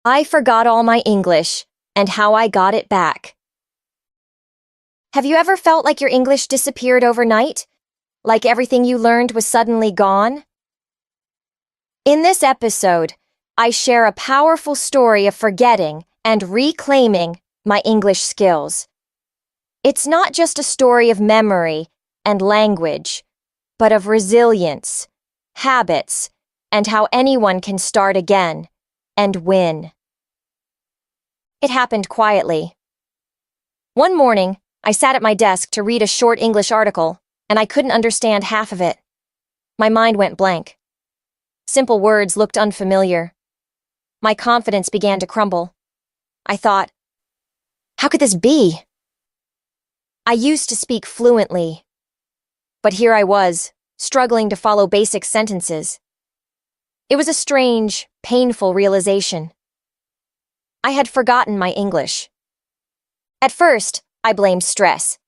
I forgot all my English and how I got it back. Have you ever felt like your English disappeared overnight? Like everything you learned was suddenly gone? In this episode, I share a powerful story of forgetting and reclaiming my English skills. It's not just a story of memory and language, but of resilience, habits, and how anyone can start again and win. It happened quietly. One morning, I sat at my desk to read a short English article, and I couldn't understand half of it. My mind went blank. Simple words looked unfamiliar. My confidence began to crumble. I thought, how could this be? I used to speak fluently, but here I was, struggling to follow basic sentences. It was a strange, painful realization. I had forgotten my English. At first, I blamed stress.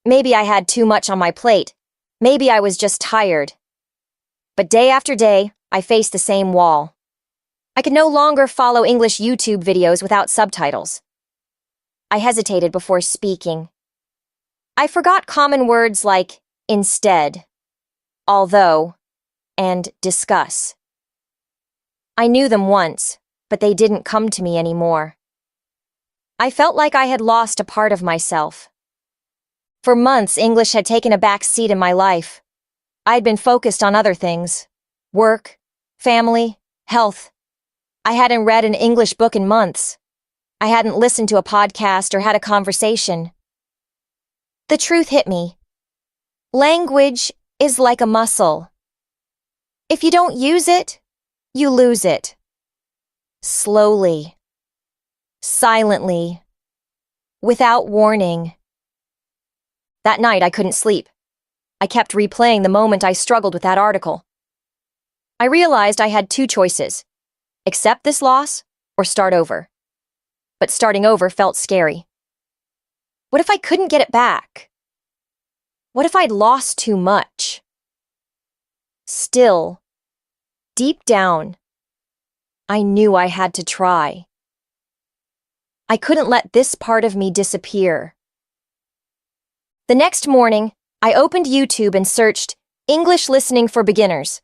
Maybe I had too much on my plate. Maybe I was just tired. But day after day, I faced the same wall. I could no longer follow English YouTube videos without subtitles. I hesitated before speaking. I forgot common words like instead, although, and discuss. I knew them once, but they didn't come to me anymore. I felt like I had lost a part of myself. For months, English had taken a back seat in my life. I had been focused on other things: work, family, health. I hadn't read an English book in months. I hadn't listened to a podcast or had a conversation. The truth hit me. Language is like a muscle. If you don't use it, you lose it. Slowly. Silently. Without warning. That night I couldn't sleep. I kept replaying the moment I struggled with that article. I realized I had two choices: accept this loss or start over. But starting over felt scary. What if I couldn't get it back? What if I'd lost too much? Still, deep down, I knew I had to try. I couldn't let this part of me disappear. The next morning, I opened YouTube and searched English listening for beginners.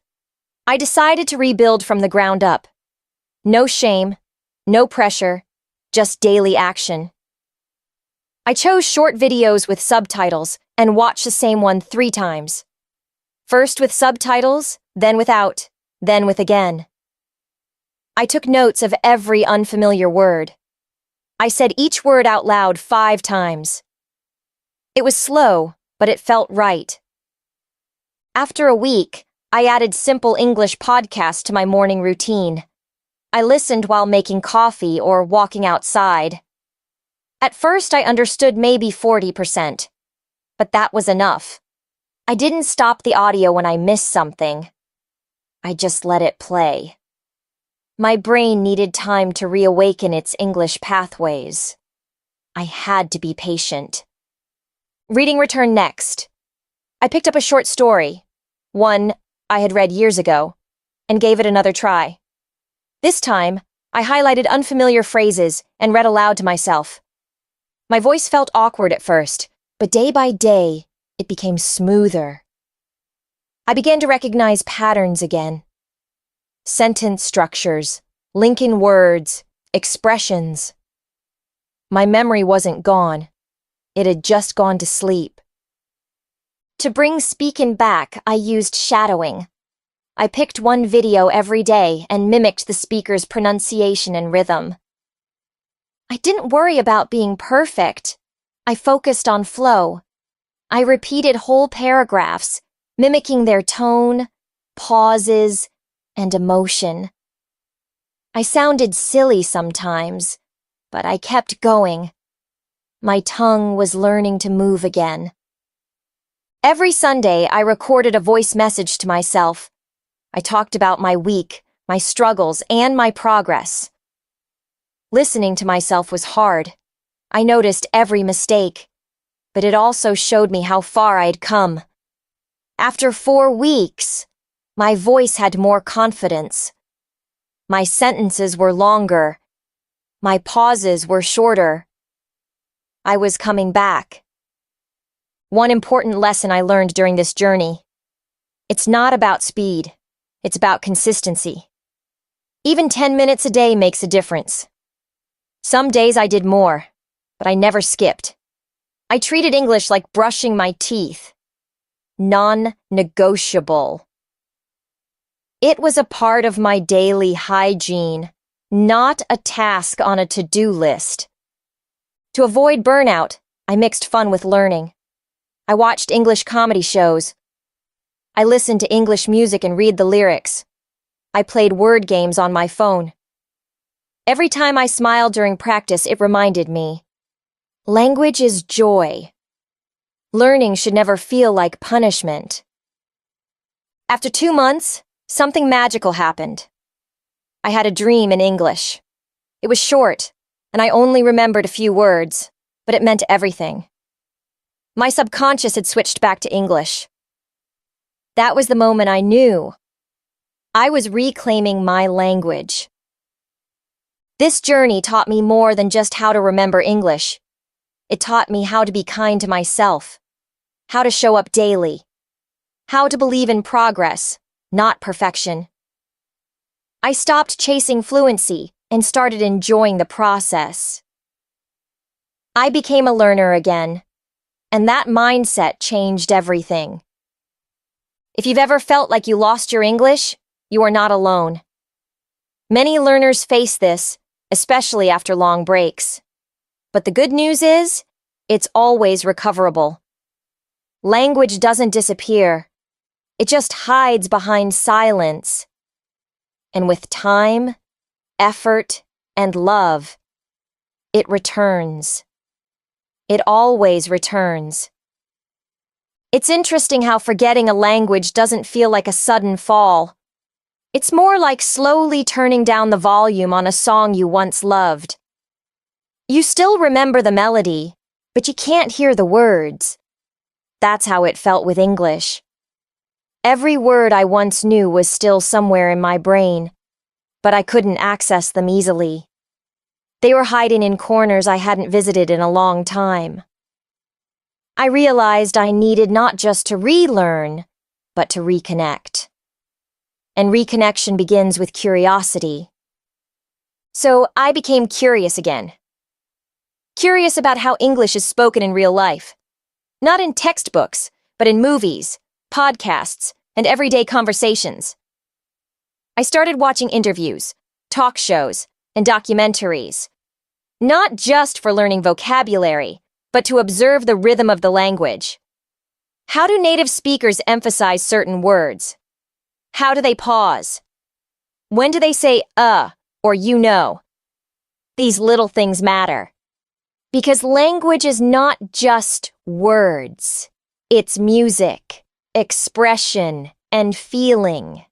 I decided to rebuild from the ground up. No shame, no pressure, just daily action. I chose short videos with subtitles and watched the same one 3 times. First with subtitles, then without, then with again. I took notes of every unfamiliar word. I said each word out loud 5 times. It was slow, but it felt right. After a week, I added simple English podcasts to my morning routine. I listened while making coffee or walking outside. At first, I understood maybe 40%, but that was enough. I didn't stop the audio when I missed something. I just let it play. My brain needed time to reawaken its English pathways. I had to be patient. Reading returned next. I picked up a short story, one I had read years ago, and gave it another try. This time, I highlighted unfamiliar phrases and read aloud to myself. My voice felt awkward at first, but day by day, it became smoother. I began to recognize patterns again. Sentence structures, linking words, expressions. My memory wasn't gone. It had just gone to sleep. To bring speaking back, I used shadowing. I picked one video every day and mimicked the speaker's pronunciation and rhythm. I didn't worry about being perfect. I focused on flow. I repeated whole paragraphs, mimicking their tone, pauses, and emotion. I sounded silly sometimes, but I kept going. My tongue was learning to move again. Every Sunday, I recorded a voice message to myself. I talked about my week, my struggles, and my progress. Listening to myself was hard. I noticed every mistake, but it also showed me how far I'd come. After 4 weeks, my voice had more confidence. My sentences were longer, My pauses were shorter. I was coming back. One important lesson I learned during this journey. It's not about speed. It's about consistency. Even 10 minutes a day makes a difference. Some days I did more, but I never skipped. I treated English like brushing my teeth. Non-negotiable. It was a part of my daily hygiene, not a task on a to-do list. To avoid burnout, I mixed fun with learning. I watched English comedy shows. I listened to English music and read the lyrics. I played word games on my phone. Every time I smiled during practice, it reminded me, language is joy. Learning should never feel like punishment. After 2 months, something magical happened. I had a dream in English. It was short, and I only remembered a few words, but it meant everything. My subconscious had switched back to English. That was the moment I knew. I was reclaiming my language. This journey taught me more than just how to remember English. It taught me how to be kind to myself, how to show up daily, how to believe in progress, not perfection. I stopped chasing fluency and started enjoying the process. I became a learner again, and that mindset changed everything. If you've ever felt like you lost your English, you are not alone. Many learners face this, especially after long breaks. But the good news is, it's always recoverable. Language doesn't disappear. It just hides behind silence. And with time, effort, and love, it returns. It always returns. It's interesting how forgetting a language doesn't feel like a sudden fall. It's more like slowly turning down the volume on a song you once loved. You still remember the melody, but you can't hear the words. That's how it felt with English. Every word I once knew was still somewhere in my brain, but I couldn't access them easily. They were hiding in corners I hadn't visited in a long time. I realized I needed not just to relearn, but to reconnect. And reconnection begins with curiosity. So I became curious again. Curious about how English is spoken in real life. Not in textbooks, but in movies, podcasts, and everyday conversations. I started watching interviews, talk shows, and documentaries. Not just for learning vocabulary, but to observe the rhythm of the language. How do native speakers emphasize certain words? How do they pause? When do they say or you know? These little things matter. Because language is not just words. It's music, expression, and feeling.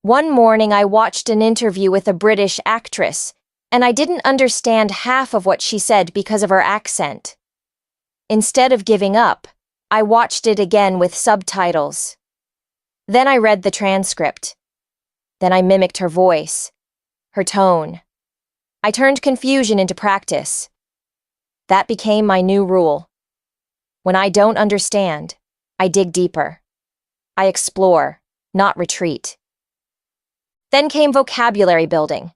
One morning I watched an interview with a British actress, and I didn't understand half of what she said because of her accent. Instead of giving up, I watched it again with subtitles. Then I read the transcript. Then I mimicked her voice, her tone. I turned confusion into practice. That became my new rule. When I don't understand, I dig deeper. I explore, not retreat. Then came vocabulary building.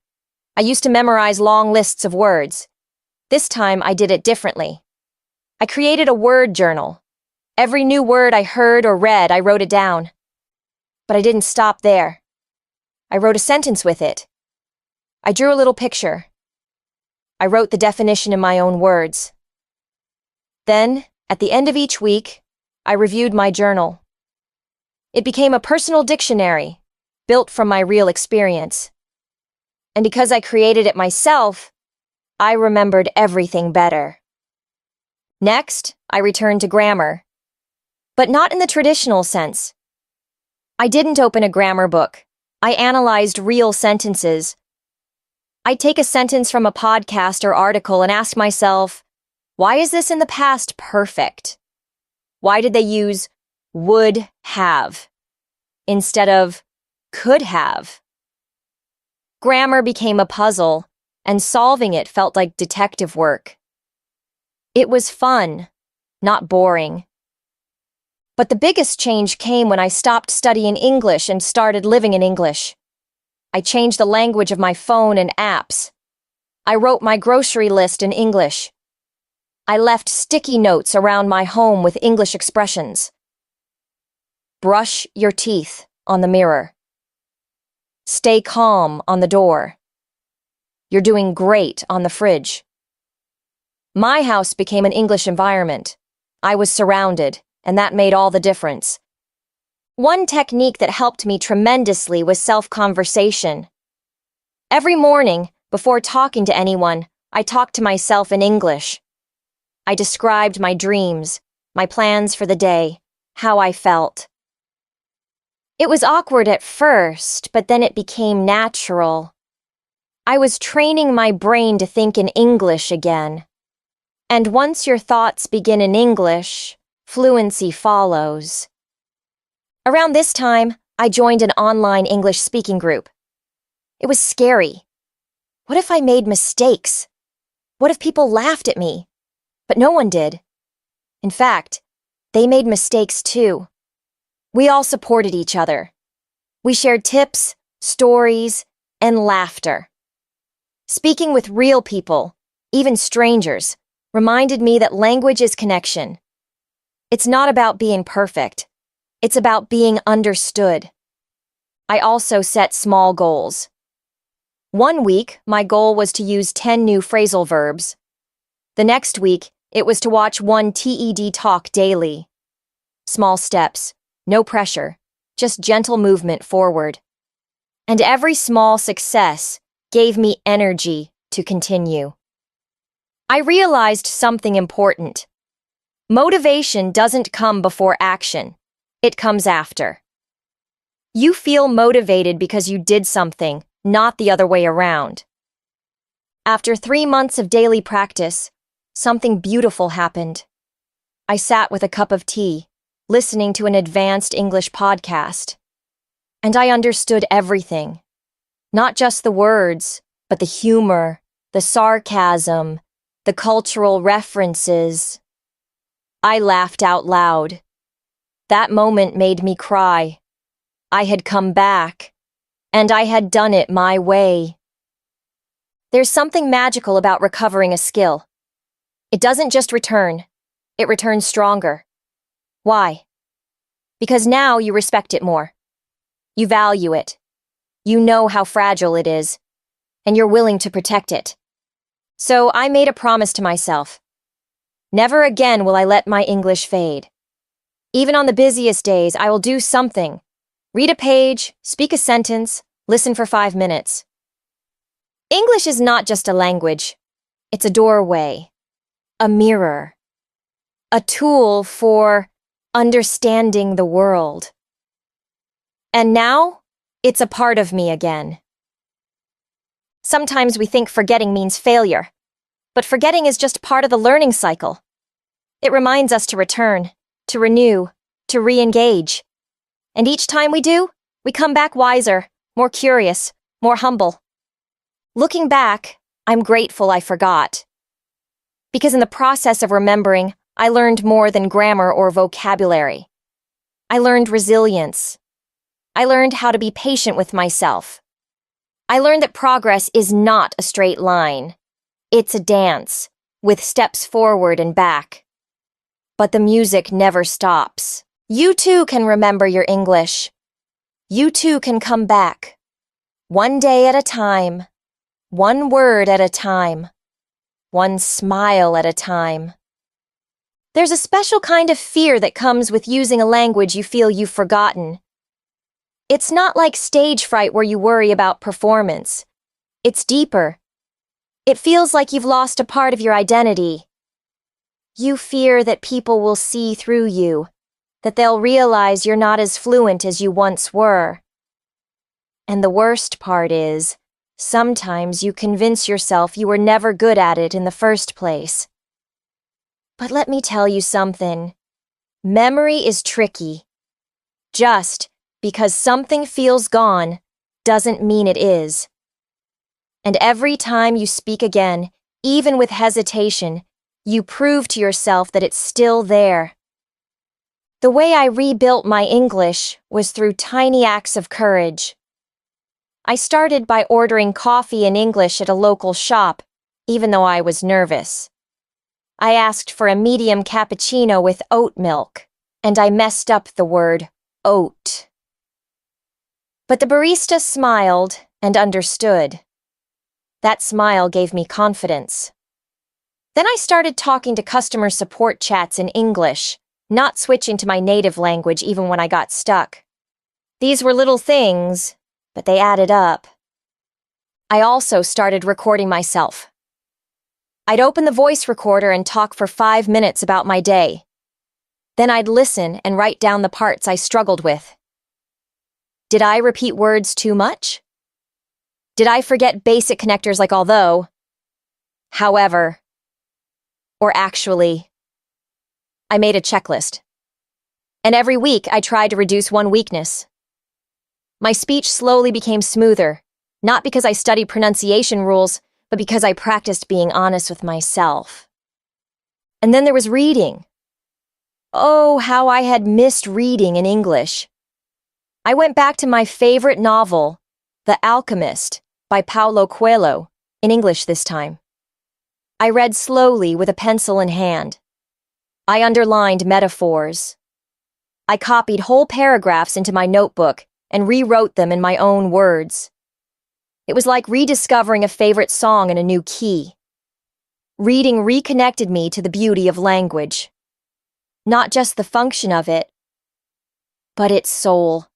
I used to memorize long lists of words. This time I did it differently. I created a word journal. Every new word I heard or read, I wrote it down. But I didn't stop there. I wrote a sentence with it. I drew a little picture. I wrote the definition in my own words. Then, at the end of each week, I reviewed my journal. It became a personal dictionary, built from my real experience. And because I created it myself, I remembered everything better. Next, I returned to grammar. But not in the traditional sense. I didn't open a grammar book. I analyzed real sentences. I'd take a sentence from a podcast or article and ask myself, why is this in the past perfect? Why did they use would have instead of could have? Grammar became a puzzle, and solving it felt like detective work. It was fun, not boring. But the biggest change came when I stopped studying English and started living in English. I changed the language of my phone and apps. I wrote my grocery list in English. I left sticky notes around my home with English expressions. Brush your teeth on the mirror. Stay calm on the door. You're doing great on the fridge. My house became an English environment. I was surrounded, and that made all the difference. One technique that helped me tremendously was self-conversation. Every morning, before talking to anyone, I talked to myself in English. I described my dreams, my plans for the day, how I felt. It was awkward at first, but then it became natural. I was training my brain to think in English again. And once your thoughts begin in English, fluency follows. Around this time, I joined an online English speaking group. It was scary. What if I made mistakes? What if people laughed at me? But no one did. In fact, they made mistakes too. We all supported each other. We shared tips, stories, and laughter. Speaking with real people, even strangers, reminded me that language is connection. It's not about being perfect. It's about being understood. I also set small goals. One week, my goal was to use 10 new phrasal verbs. The next week, it was to watch one TED talk daily. Small steps, no pressure, just gentle movement forward. And every small success gave me energy to continue. I realized something important. Motivation doesn't come before action. It comes after. You feel motivated because you did something, not the other way around. After 3 months of daily practice, something beautiful happened. I sat with a cup of tea, listening to an advanced English podcast. And I understood everything. Not just the words, but the humor, the sarcasm, the cultural references. I laughed out loud. That moment made me cry. I had come back, and I had done it my way. There's something magical about recovering a skill. It doesn't just return, it returns stronger. Why? Because now you respect it more. You value it. You know how fragile it is, and you're willing to protect it. So I made a promise to myself. Never again will I let my English fade. Even on the busiest days, I will do something. Read a page, speak a sentence, listen for 5 minutes. English is not just a language. It's a doorway, a mirror, a tool for understanding the world. And now, it's a part of me again. Sometimes we think forgetting means failure, but forgetting is just part of the learning cycle. It reminds us to return, to renew, to re-engage. And each time we do, we come back wiser, more curious, more humble. Looking back, I'm grateful I forgot. Because in the process of remembering, I learned more than grammar or vocabulary. I learned resilience. I learned how to be patient with myself. I learned that progress is not a straight line. It's a dance, with steps forward and back. But the music never stops. You too can remember your English. You too can come back. One day at a time. One word at a time. One smile at a time. There's a special kind of fear that comes with using a language you feel you've forgotten. It's not like stage fright where you worry about performance. It's deeper. It feels like you've lost a part of your identity. You fear that people will see through you, that they'll realize you're not as fluent as you once were. And the worst part is, sometimes you convince yourself you were never good at it in the first place. But let me tell you something. Memory is tricky. Just because something feels gone doesn't mean it is. And every time you speak again, even with hesitation, you prove to yourself that it's still there. The way I rebuilt my English was through tiny acts of courage. I started by ordering coffee in English at a local shop, even though I was nervous. I asked for a medium cappuccino with oat milk, and I messed up the word oat. But the barista smiled and understood. That smile gave me confidence. Then I started talking to customer support chats in English, not switching to my native language even when I got stuck. These were little things, but they added up. I also started recording myself. I'd open the voice recorder and talk for 5 minutes about my day. Then I'd listen and write down the parts I struggled with. Did I repeat words too much? Did I forget basic connectors like although, however, or actually? I made a checklist. And every week I tried to reduce one weakness. My speech slowly became smoother, not because I studied pronunciation rules, but because I practiced being honest with myself. And then there was reading. Oh, how I had missed reading in English. I went back to my favorite novel, The Alchemist, by Paulo Coelho, in English this time. I read slowly with a pencil in hand. I underlined metaphors. I copied whole paragraphs into my notebook and rewrote them in my own words. It was like rediscovering a favorite song in a new key. Reading reconnected me to the beauty of language. Not just the function of it, but its soul.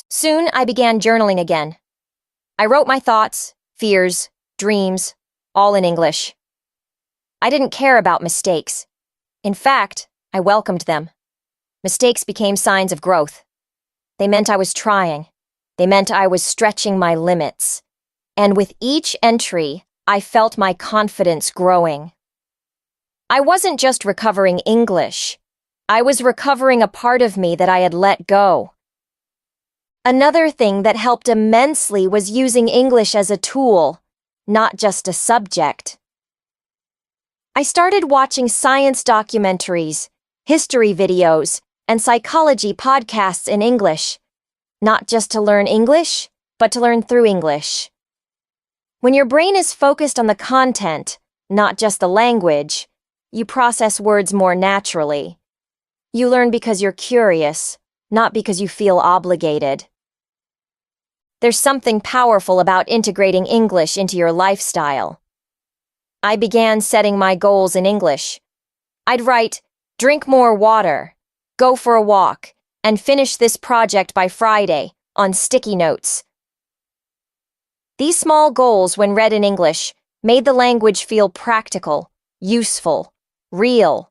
Soon I began journaling again. I wrote my thoughts, fears, dreams, all in English. I didn't care about mistakes. In fact, I welcomed them. Mistakes became signs of growth. They meant I was trying. They meant I was stretching my limits. And with each entry, I felt my confidence growing. I wasn't just recovering English. I was recovering a part of me that I had let go. Another thing that helped immensely was using English as a tool, not just a subject. I started watching science documentaries, history videos, and psychology podcasts in English, not just to learn English, but to learn through English. When your brain is focused on the content, not just the language, you process words more naturally. You learn because you're curious, not because you feel obligated. There's something powerful about integrating English into your lifestyle. I began setting my goals in English. I'd write, drink more water, go for a walk, and finish this project by Friday, on sticky notes. These small goals, when read in English, made the language feel practical, useful, real.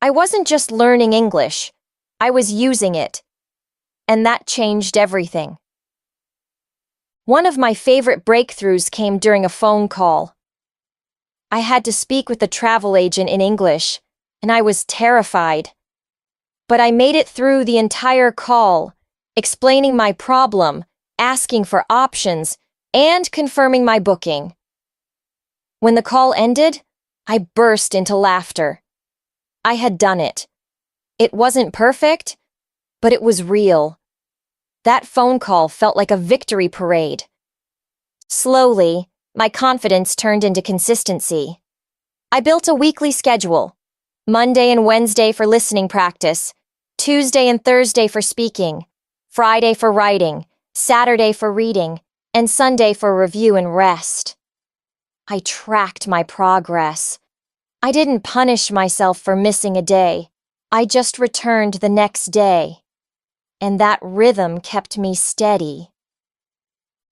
I wasn't just learning English, I was using it. And that changed everything. One of my favorite breakthroughs came during a phone call. I had to speak with the travel agent in English, and I was terrified. But I made it through the entire call, explaining my problem, asking for options, and confirming my booking. When the call ended, I burst into laughter. I had done it. It wasn't perfect, but it was real. That phone call felt like a victory parade. Slowly, my confidence turned into consistency. I built a weekly schedule. Monday and Wednesday for listening practice, Tuesday and Thursday for speaking, Friday for writing, Saturday for reading, and Sunday for review and rest. I tracked my progress. I didn't punish myself for missing a day. I just returned the next day. And that rhythm kept me steady.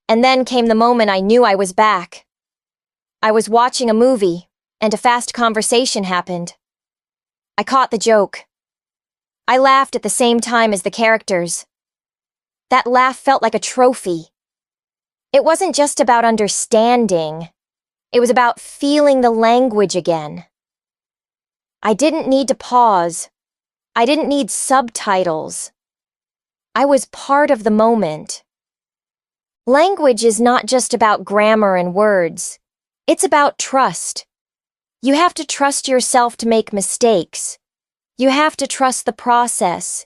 And then came the moment I knew I was back. I was watching a movie, and a fast conversation happened. I caught the joke. I laughed at the same time as the characters. That laugh felt like a trophy. It wasn't just about understanding. It was about feeling the language again. I didn't need to pause. I didn't need subtitles. I was part of the moment. Language is not just about grammar and words. It's about trust. You have to trust yourself to make mistakes. You have to trust the process.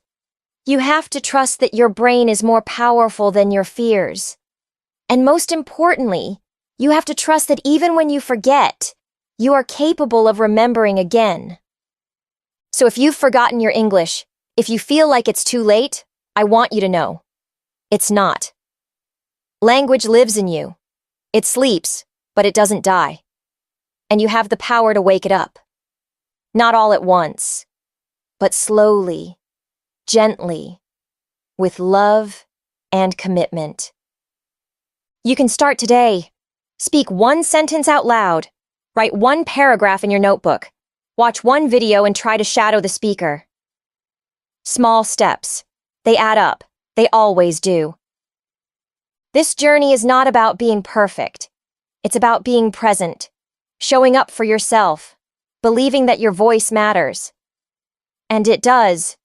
You have to trust that your brain is more powerful than your fears. And most importantly, you have to trust that even when you forget, you are capable of remembering again. So if you've forgotten your English, if you feel like it's too late, I want you to know, it's not. Language lives in you. It sleeps, but it doesn't die. And you have the power to wake it up. Not all at once, but slowly, gently, with love and commitment. You can start today. Speak one sentence out loud. Write one paragraph in your notebook. Watch one video and try to shadow the speaker. Small steps. They add up. They always do. This journey is not about being perfect. It's about being present, showing up for yourself, believing that your voice matters. And it does.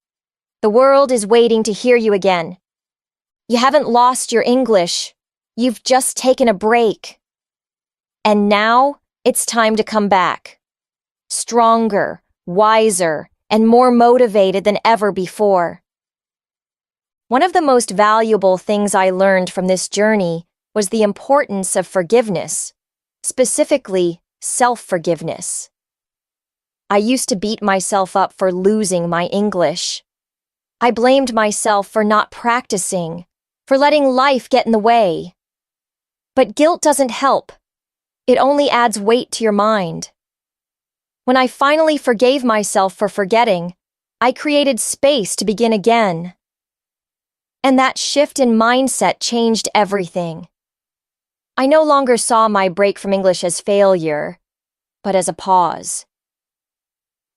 The world is waiting to hear you again. You haven't lost your English. You've just taken a break. And now it's time to come back. Stronger, wiser, and more motivated than ever before. One of the most valuable things I learned from this journey was the importance of forgiveness, specifically self-forgiveness. I used to beat myself up for losing my English. I blamed myself for not practicing, for letting life get in the way. But guilt doesn't help. It only adds weight to your mind. When I finally forgave myself for forgetting, I created space to begin again. And that shift in mindset changed everything. I no longer saw my break from English as failure, but as a pause.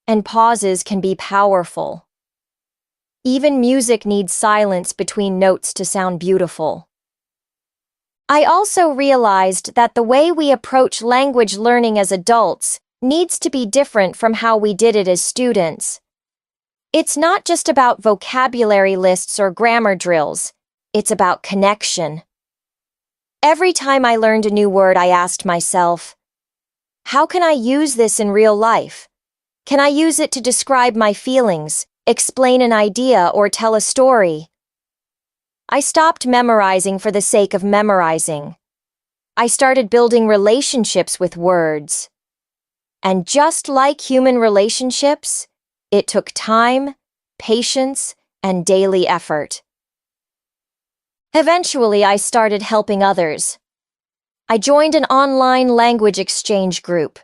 And pauses can be powerful. Even music needs silence between notes to sound beautiful. I also realized that the way we approach language learning as adults needs to be different from how we did it as students. It's not just about vocabulary lists or grammar drills. It's about connection. Every time I learned a new word, I asked myself, how can I use this in real life? Can I use it to describe my feelings, explain an idea, or tell a story? I stopped memorizing for the sake of memorizing. I started building relationships with words. And just like human relationships, it took time, patience, and daily effort. Eventually, I started helping others. I joined an online language exchange group.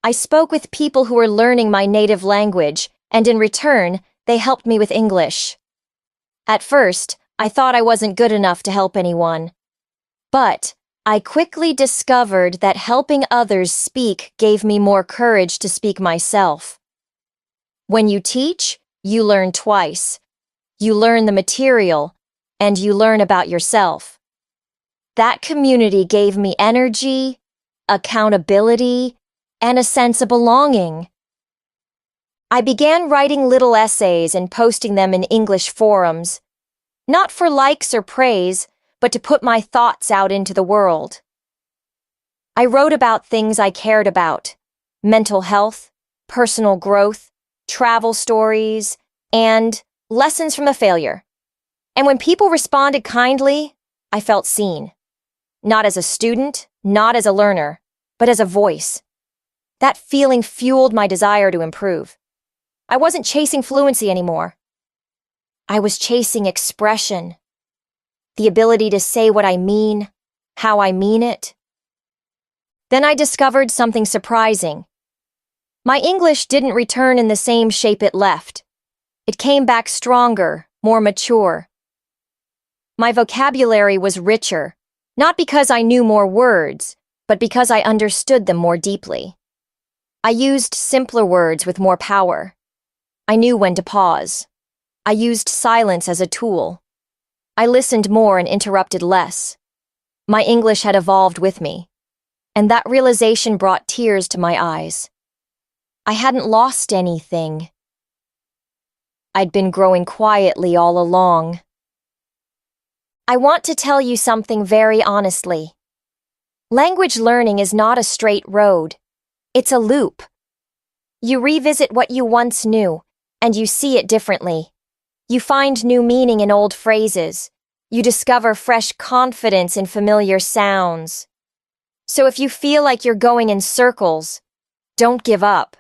I spoke with people who were learning my native language, and in return, they helped me with English. At first, I thought I wasn't good enough to help anyone. But I quickly discovered that helping others speak gave me more courage to speak myself. When you teach, you learn twice. You learn the material, and you learn about yourself. That community gave me energy, accountability, and a sense of belonging. I began writing little essays and posting them in English forums, not for likes or praise, but to put my thoughts out into the world. I wrote about things I cared about: mental health, personal growth, travel stories, and lessons from a failure. And when people responded kindly, I felt seen. Not as a student, not as a learner, but as a voice. That feeling fueled my desire to improve. I wasn't chasing fluency anymore. I was chasing expression. The ability to say what I mean, how I mean it. Then I discovered something surprising. My English didn't return in the same shape it left. It came back stronger, more mature. My vocabulary was richer, not because I knew more words, but because I understood them more deeply. I used simpler words with more power. I knew when to pause. I used silence as a tool. I listened more and interrupted less. My English had evolved with me, and that realization brought tears to my eyes. I hadn't lost anything. I'd been growing quietly all along. I want to tell you something very honestly. Language learning is not a straight road. It's a loop. You revisit what you once knew, and you see it differently. You find new meaning in old phrases. You discover fresh confidence in familiar sounds. So if you feel like you're going in circles, don't give up.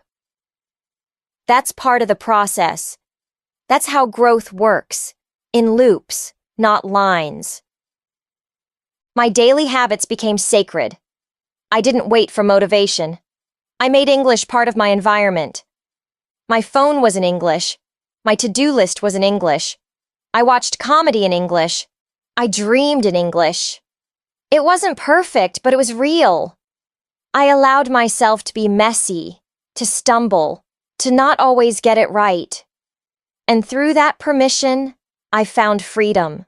That's part of the process. That's how growth works, in loops, not lines. My daily habits became sacred. I didn't wait for motivation. I made English part of my environment. My phone was in English. My to-do list was in English. I watched comedy in English. I dreamed in English. It wasn't perfect, but it was real. I allowed myself to be messy, to stumble, to not always get it right. And through that permission, I found freedom.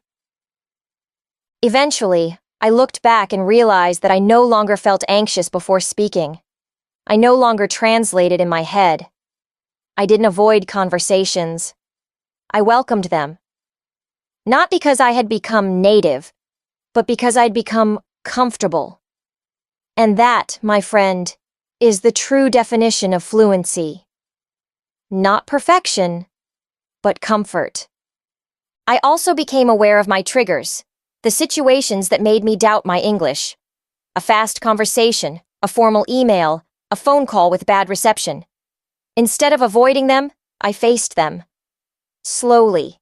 Eventually, I looked back and realized that I no longer felt anxious before speaking. I no longer translated in my head. I didn't avoid conversations. I welcomed them. Not because I had become native, but because I'd become comfortable. And that, my friend, is the true definition of fluency. Not perfection, but comfort. I also became aware of my triggers, the situations that made me doubt my English. A fast conversation, a formal email, a phone call with bad reception. Instead of avoiding them, I faced them. Slowly.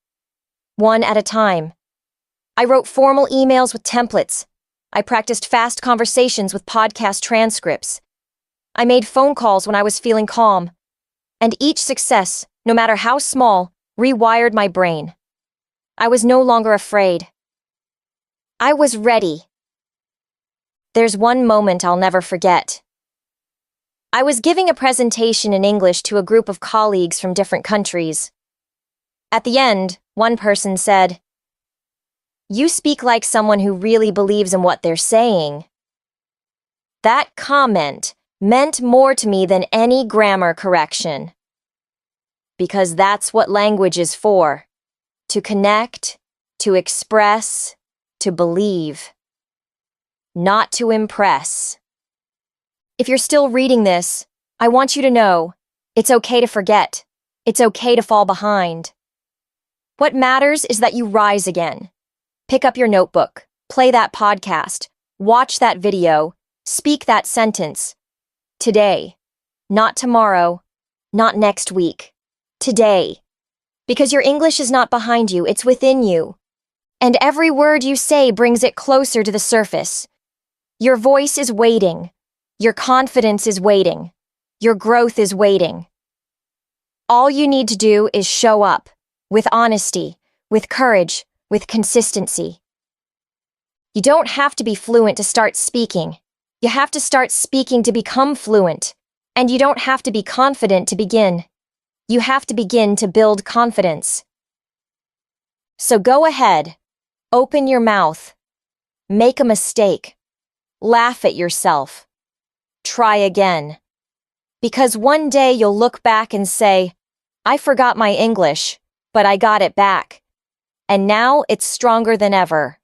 One at a time. I wrote formal emails with templates. I practiced fast conversations with podcast transcripts. I made phone calls when I was feeling calm. And each success, no matter how small, rewired my brain. I was no longer afraid. I was ready. There's one moment I'll never forget. I was giving a presentation in English to a group of colleagues from different countries. At the end, one person said, "You speak like someone who really believes in what they're saying." That comment meant more to me than any grammar correction. Because that's what language is for. To connect, to express, to believe. Not to impress. If you're still reading this, I want you to know, it's okay to forget. It's okay to fall behind. What matters is that you rise again. Pick up your notebook, play that podcast, watch that video, speak that sentence. Today. Not tomorrow. Not next week. Today. Because your English is not behind you, it's within you. And every word you say brings it closer to the surface. Your voice is waiting. Your confidence is waiting. Your growth is waiting. All you need to do is show up, with honesty, with courage, with consistency. You don't have to be fluent to start speaking. You have to start speaking to become fluent. And you don't have to be confident to begin. You have to begin to build confidence. So go ahead. Open your mouth. Make a mistake. Laugh at yourself. Try again. Because one day you'll look back and say, "I forgot my English, but I got it back. And now it's stronger than ever."